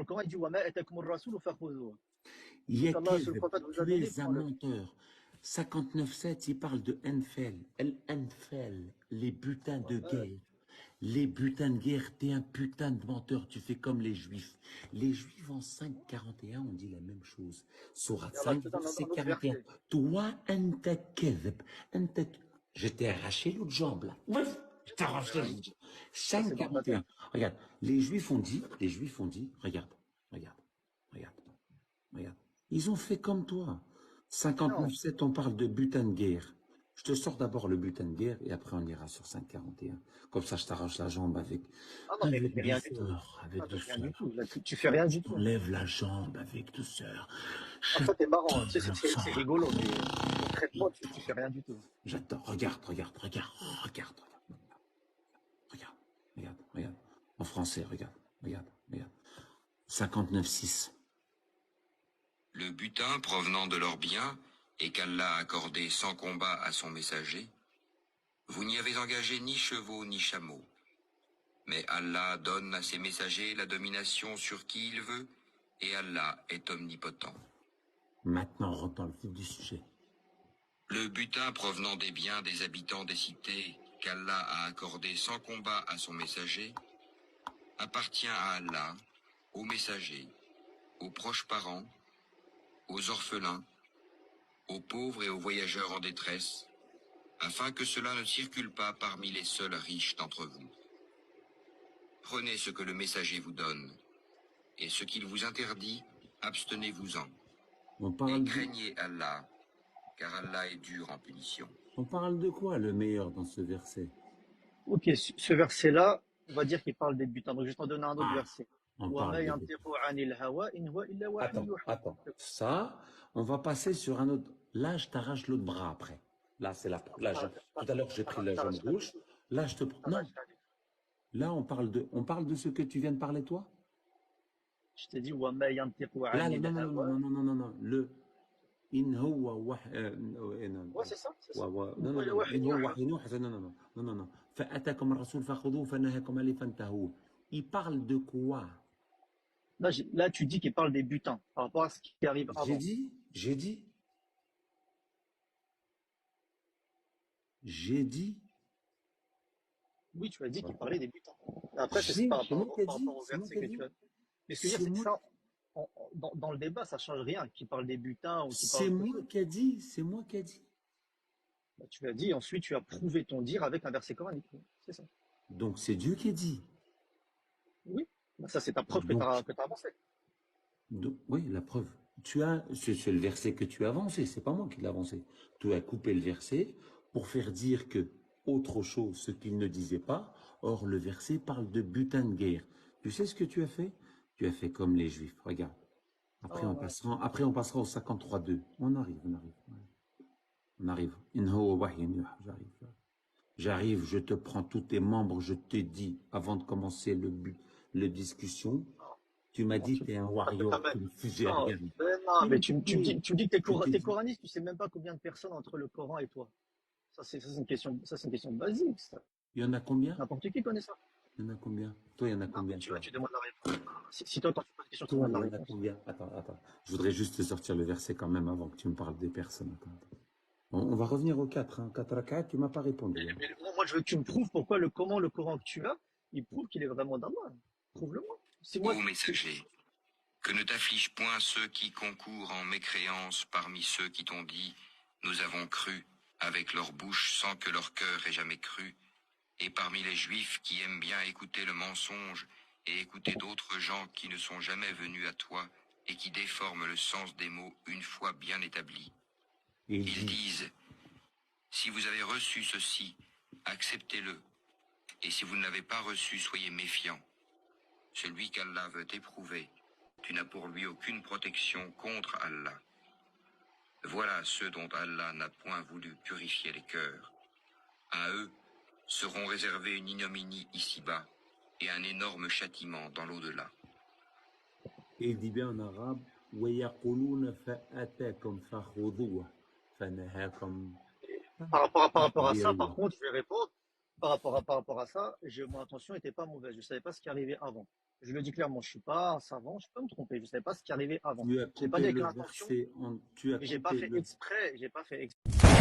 le Coran, il dit وَمَا أَتَاكُمُ الرَّسُولُ فَخُذُوهُ. Il y a Donc Allah, le Kev, prophète vous a tu donné, es un prends-le. menteur. 59.7, il parle de Enfel. Enfel, les butins de Ouais. guerre. Les butins de guerre, t'es un putain de menteur, tu fais comme les juifs. Les juifs en 5.41, on dit la même chose. Sourate Et Allah 5, te donne un verset autre 41. verset. Toi, anta kedheb, anta... Je t'ai arraché l'autre jambe, là. Ouf, je t'ai arraché l'autre jambe. Ça, c'est dans ta tête. 5.41. Regarde, les juifs ont dit, regarde, regarde, regarde, regarde. Ils ont fait comme toi. Non. 59.7, on parle de butin de guerre. Je te sors d'abord le butin de guerre et après on ira sur 5.41. Comme ça, je t'arrache la jambe Ah non, mais avec rien du tout. douceur, avec Ah, mais rien du douceur. tout. Là, tu fais rien Je du tout. t'enlève la jambe avec douceur. En Je fait, t'es marrant. Tu sais, t'enlève c'est ça. rigolo, mais concrètement, tu fais rien du tout. J'adore. Regarde, regarde, regarde, regarde, regarde, regarde, regarde. En français, regarde, regarde, regarde. 59.6. Le butin provenant de leurs biens et qu'Allah a accordé sans combat à son messager, vous n'y avez engagé ni chevaux ni chameaux. Mais Allah donne à ses messagers la domination sur qui il veut, et Allah est omnipotent. Maintenant, on rentre dans le vif du sujet. Le butin provenant des biens des habitants des cités qu'Allah a accordé sans combat à son messager appartient à Allah, aux messagers, aux proches parents, aux orphelins, aux pauvres et aux voyageurs en détresse, afin que cela ne circule pas parmi les seuls riches d'entre vous. Prenez ce que le messager vous donne, et ce qu'il vous interdit, abstenez-vous-en. On Et parle craignez Allah, car Allah est dur en punition. on parle de quoi, le meilleur dans ce verset? Ok, ce verset-là, on va dire qu'il parle des butins. Donc, je vais t'en donner un autre Ah, verset. on parle وَمَا de... يَنطِقُ عَنِ الْهَوَىٰ إِنْ هُوَ إِلَّا وَحْيٌ Attends, يُوحَىٰ. attends. Ça, on va passer sur un autre. Là, je t'arrache l'autre bras après. Là, c'est la. Là, tout à l'heure, j'ai pris la jambe gauche. Là, je te prends. Non. Là, on parle de ce que tu viens de parler, toi. Je t'ai dit وَمَا يَنطِقُ Là, عَنِ non, non, non, non, الْهَوَىٰ. non, non, non, non. Le in huwa non, Ouais, c'est ça, c'est ça. إِنْ non, هُوَ non, إِلَّا non. وَحْيٌ In huwa يُوحَىٰ. wahyun yuha. Non, non, non, non, non, non. فأتاكم الرسول فخذوه فنهاكم عليه فانتهوا. Il parle de quoi? Là, tu dis qu'il parle des butins par rapport à ce qui arrive J'ai avant. dit, j'ai dit, j'ai dit. Oui, tu as dit qu'il parlait des butins. Après, c'est C'est moi qui ai par rapport dit, au c'est moi verset qui ai que tu dit. as. Mais ce que je veux dire, C'est c'est que moi, ça, dans le débat, ça change rien. Qu'il parle des butins ou qu'il parle c'est autre moi chose. qui ai dit, c'est moi qui ai dit. Bah, tu l'as dit, ensuite tu as prouvé ton dire avec un verset coranique. C'est ça. Donc c'est Dieu qui a dit. Oui. Bah, ça, c'est ta preuve que tu Donc, as, avancé. oui, la preuve. C'est le verset que tu as avancé, c'est pas moi qui l'ai avancé. Tu as coupé le verset pour faire dire que autre chose, ce qu'il ne disait pas. Or, le verset parle de butin de guerre. Tu sais ce que tu as fait? Tu as fait comme les Juifs. Regarde. Oh, ouais. Après on passera au 53.2. On arrive, on arrive. On arrive. In huwa wahyun yuha. J'arrive. J'arrive, je te prends tous tes membres, je te dis, avant de commencer le discussion, tu m'as Non, dit, t'es un warrior, tu me fusées à non, rien. mais tu me dis que Je t'ai t'es dit, coraniste, tu sais même pas combien de personnes entre le Coran et toi. Ça, c'est une question, c'est une question basique, ça. il y en a combien? N'importe qui connaît ça. Il y en a combien? Toi, il y en a Non, mais combien, tu vois, toi? tu demandes la réponse. Si toi, quand tu poses une question, tu Toi, demandes il la y en a réponse. combien? Attends. Je voudrais juste te sortir le verset quand même avant que tu me parles des personnes. Attends. On va revenir au 4, hein. 4 rak'at, tu m'as pas répondu. Hein. Mais moi, je veux que tu me prouves comment le Coran que tu as, il prouve qu'il est vraiment d'Allah. Prouve-le-moi. Si moi, Ô messager, que ne t'afflige point ceux qui concourent en mécréance parmi ceux qui t'ont dit « Nous avons cru » avec leur bouche sans que leur cœur ait jamais cru, et parmi les juifs qui aiment bien écouter le mensonge et écouter d'autres gens qui ne sont jamais venus à toi et qui déforment le sens des mots une fois bien établis. Et il Ils dit, disent « Si vous avez reçu ceci, acceptez-le, et si vous ne l'avez pas reçu, soyez méfiants. Celui qu'Allah veut éprouver, tu n'as pour lui aucune protection contre Allah. Voilà ceux dont Allah n'a point voulu purifier les cœurs. À eux seront réservés une ignominie ici-bas et un énorme châtiment dans l'au-delà. et il dit bien en arabe, وَيَقُولُونَ فَأَتَاكُمْ فَخُذُوهُ فَنَهَاكُمْ par rapport à ça, par contre, je vais répondre. Par rapport à ça, mon intention n'était pas mauvaise. Je savais pas ce qui arrivait avant. Je le dis clairement, je suis pas un savant, je peux me tromper, je savais pas ce qui arrivait avant. Tu as J'ai pas coupé dit avec le l'intention, verset, tu as mais j'ai pas coupé fait le exprès, j'ai pas fait exprès.